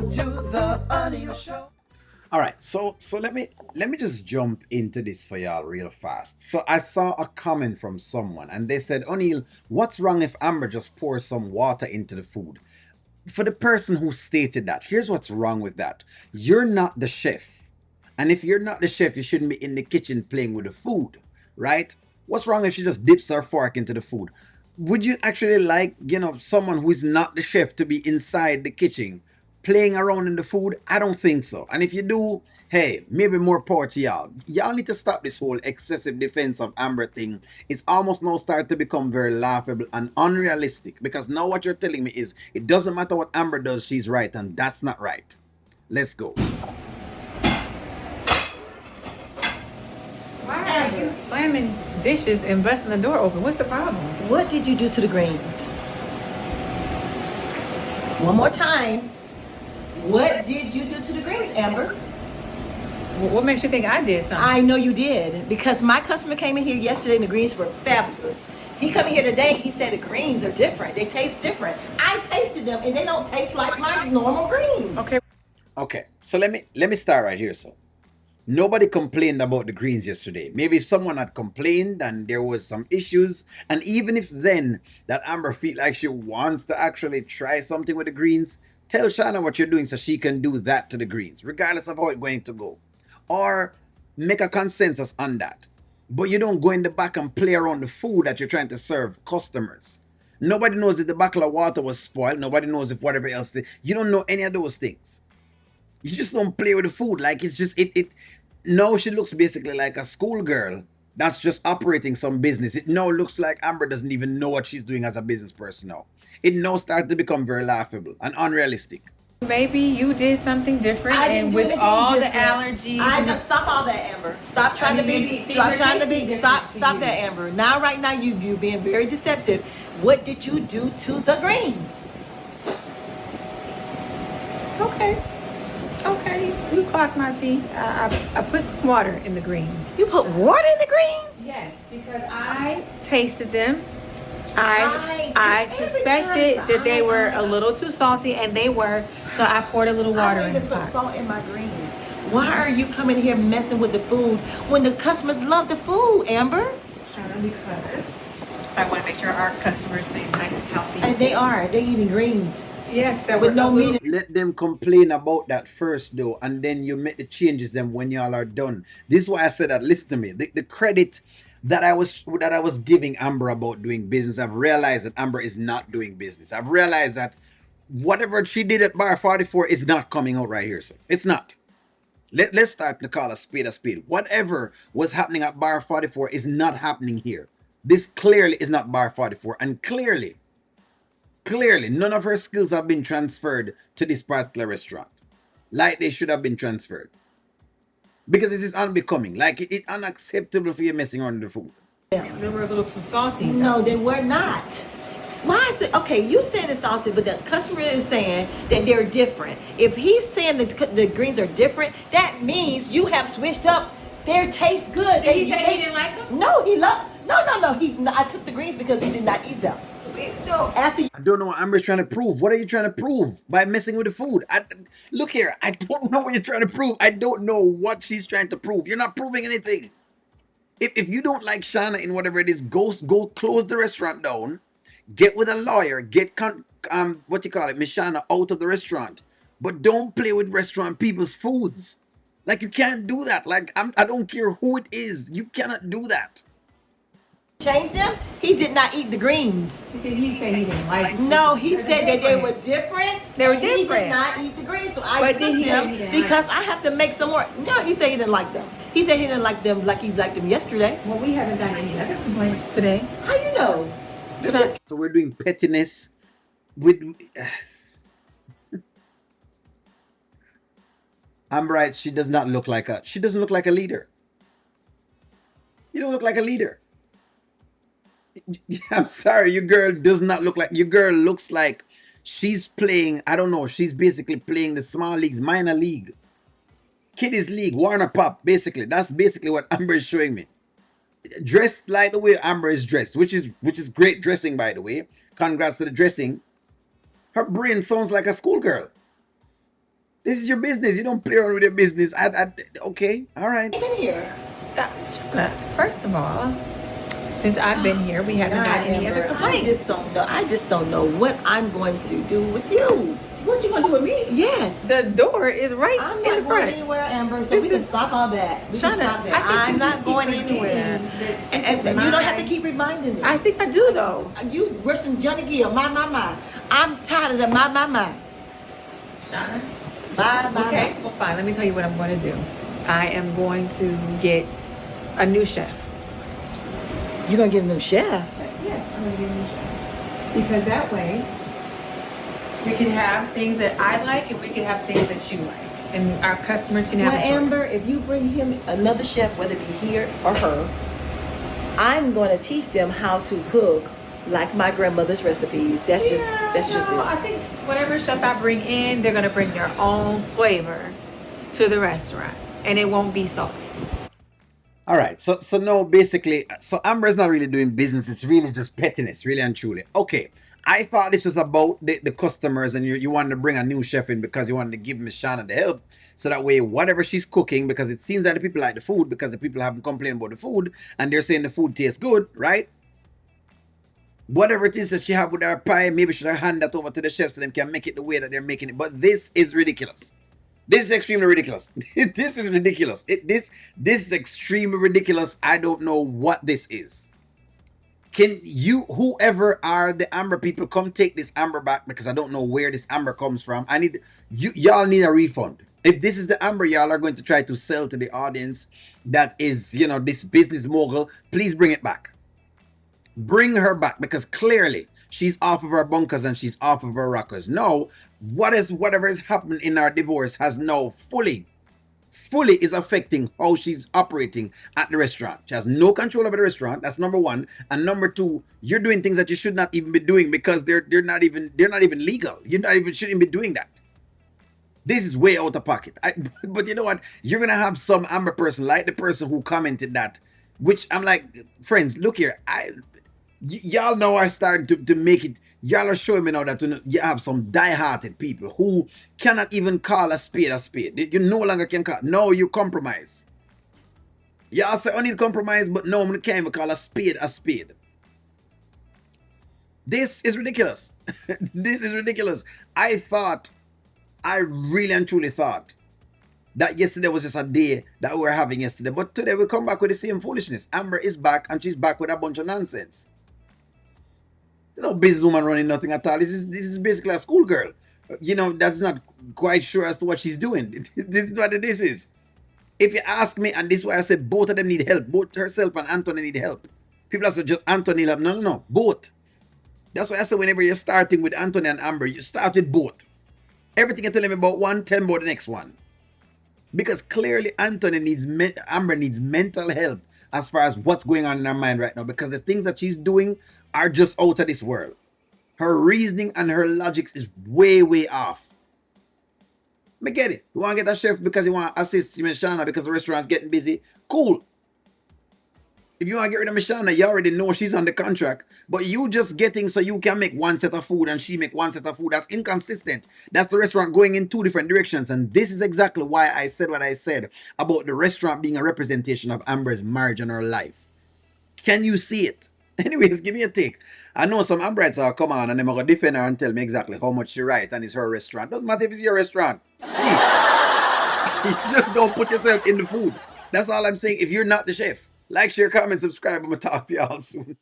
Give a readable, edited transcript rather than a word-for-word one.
to the O'Neill Show. All right, so let me just jump into this for y'all real fast. So I saw a comment from someone, and they said, "O'Neill, what's wrong if Amber just pours some water into the food?" For the person who stated that, here's what's wrong with that. You're not the chef. And if you're not the chef, you shouldn't be in the kitchen playing with the food, right? What's wrong if she just dips her fork into the food? Would you actually like, someone who is not the chef to be inside the kitchen playing around in the food? I don't think so. And if you do, hey, maybe more power to y'all. Y'all need to stop this whole excessive defense of Amber thing. It's almost now starting to become very laughable and unrealistic, because now what you're telling me is it doesn't matter what Amber does, she's right, and that's not right. Let's go. Why are you slamming dishes and busting the door open? What's the problem? What did you do to the greens? One more time. What did you do to the greens, Amber? What makes you think I did something? I know you did, because my customer came in here yesterday and the greens were fabulous. He come in here today, he said the greens are different. They taste different. I tasted them and they don't taste like my normal greens. Okay, so let me start right here. So nobody complained about the greens yesterday. Maybe if someone had complained and there was some issues, and even if then that Amber feel like she wants to actually try something with the greens, tell Shana what you're doing so she can do that to the greens, regardless of how it's going to go. Or make a consensus on that. But you don't go in the back and play around the food that you're trying to serve customers. Nobody knows if the bottle of water was spoiled. Nobody knows if whatever else. You don't know any of those things. You just don't play with the food. Like it's just it. Now she looks basically like a schoolgirl that's just operating some business. It now looks like Amber doesn't even know what she's doing as a business person now. It now starts to become very laughable and unrealistic. Maybe you did something different, I didn't and do with anything all different. the allergies. I know, stop all that, Amber. Stop trying to be. things Stop are trying to tasting be. different Stop to that, you. Amber. Now, right now, you being very deceptive. What did you do to the greens? Okay, you clocked my tea. I put some water in the greens. You put water in the greens? Yes, because I tasted them. I I every suspected time that they I- were a little too salty, and they were. So I poured a little water I in don't the even put pot. salt in my greens. Why are you coming here messing with the food when the customers love the food, Amber? Shana, because I want to make sure our customers stay nice and healthy. And they are. They eating greens. Yes, that With were no a little- meat. Let them complain about that first though, and then you make the changes then when y'all are done. This is why I said that. Listen to me. The credit that I was giving Amber about doing business, I've realized that Amber is not doing business. I've realized that whatever she did at Bar 44 is not coming out right here. So it's not. Let's start to call a spade a spade. Whatever was happening at Bar 44 is not happening here. This clearly is not Bar 44, and clearly none of her skills have been transferred to this particular restaurant like they should have been transferred, because this is unbecoming. Like it's unacceptable for you messing around with the food. They were a little too salty. No, they were not. Why is it okay? You saying it's salty, but the customer is saying that they're different. If he's saying that the greens are different, that means you have switched up. Their taste good. Did he say he didn't like them? No, he loved. No. I took the greens because he did not eat them. No, after I don't know what Amber's trying to prove. What are you trying to prove by messing with the food? Look here, I don't know what you're trying to prove. I don't know what she's trying to prove. You're not proving anything. If you don't like Shana in whatever it is, go close the restaurant down. Get with a lawyer. Get what you call it, Miss Shana, out of the restaurant. But don't play with restaurant people's foods. Like you can't do that. Like I don't care who it is. You cannot do that. changed them, he did not eat the greens. He said he didn't like them. No, he They're said that they different. were different. They were and He different. did not eat the greens, so I But took did he say them he didn't because I have to make some more. No, he said he didn't like them. He said he didn't like them like he liked them yesterday. Well, we haven't done any other complaints today. How you know? You just So we're doing pettiness with I'm right, she doesn't look like a leader. You don't look like a leader. I'm sorry, your girl looks like she's playing, I don't know, she's basically playing the small leagues, minor league, kiddies league, Warner Pop, basically. That's basically what Amber is showing me. Dressed like the way Amber is dressed, which is great dressing, by the way. Congrats to the dressing. Her brain sounds like a schoolgirl. This is your business. You don't play around with your business. Okay, all right. Been here. Shana, first of all, since I've been here, we haven't God, got any other Amber, complaints. I just don't know what I'm going to do with you. What you gonna do with me? Yes. The door is right I'm in not the going front. anywhere, Amber. So This we can is- stop all that. We can Shana, stop that. I think I'm you not just going keep anywhere. forgetting that And, this is you don't have to mine. keep reminding me. I think I do though. You worse than Johnny Gill. My. I'm tired of the my. Shana. My. Okay, well fine. Let me tell you what I'm going to do. I am going to get a new chef. You're gonna get a new chef. Yes, I'm going to get a new chef. Because that way, we can have things that I like and we can have things that you like. And our customers can have Well, a choice. Amber, if you bring him another chef, whether it be here or her, I'm going to teach them how to cook like my grandmother's recipes. That's just I it. think whatever chef I bring in, they're going to bring their own flavor to the restaurant. And it won't be salty. All right. So no, basically, so Amber is not really doing business. It's really just pettiness, really and truly. Okay. I thought this was about the customers, and you wanted to bring a new chef in because you wanted to give Miss Shana the help. So that way, whatever she's cooking, because it seems that the people like the food, because the people haven't complained about the food, and they're saying the food tastes good, right? Whatever it is that she have with her pie, maybe she should hand that over to the chef so they can make it the way that they're making it. But this is ridiculous. This is extremely ridiculous. This is ridiculous. This is extremely ridiculous. I don't know what this is. Can you, whoever are the Amber people, come take this Amber back because I don't know where this Amber comes from. I need y'all need a refund. If this is the Amber y'all are going to try to sell to the audience that is, this business mogul, please bring it back. Bring her back because clearly she's off of her bunkers and she's off of her rockers. No, whatever is happening in our divorce has now fully is affecting how she's operating at the restaurant. She has no control over the restaurant. That's number one. And number two, you're doing things that you should not even be doing because they're not even legal. Shouldn't be doing that. This is way out of pocket. But you know what? You're gonna have some Amber person like the person who commented that, which I'm like, friends, look here. Y'all now are starting to make it. Y'all are showing me now that you have some die-hearted people who cannot even call a spade a spade. You no longer can call. No, you compromise. Y'all say I need compromise, but no, I can't even call a spade a spade. This is ridiculous. This is ridiculous. I really and truly thought that yesterday was just a day that we were having yesterday. But today we come back with the same foolishness. Amber is back and she's back with a bunch of nonsense. No businesswoman running nothing at all. This is basically a schoolgirl. That's not quite sure as to what she's doing. This is what this is. If you ask me, and this is why I said both of them need help. Both herself and Anthony need help. People are saying just Anthony help. No. Both. That's why I said whenever you're starting with Anthony and Amber, you start with both. Everything you're telling me about one, tell me about the next one. Because clearly Amber needs mental help as far as what's going on in her mind right now. Because the things that she's doing are just out of this world. Her reasoning and her logics is way off. Me get it. You want to get a chef because you want to assist Miss Shana because the restaurant's getting busy. Cool. If you want to get rid of Miss Shana, you already know she's on the contract. But you just getting so you can make one set of food and she make one set of food. That's inconsistent. That's the restaurant going in two different directions. And this is exactly why I said what I said about the restaurant being a representation of Amber's marriage and her life. Can you see it? Anyways, give me a take. I know some Ambrites are come on and they're going to defend her and tell me exactly how much she right and it's her restaurant. Doesn't matter if it's your restaurant. You just don't put yourself in the food. That's all I'm saying. If you're not the chef, like, share, comment, subscribe. I'm going to talk to y'all soon.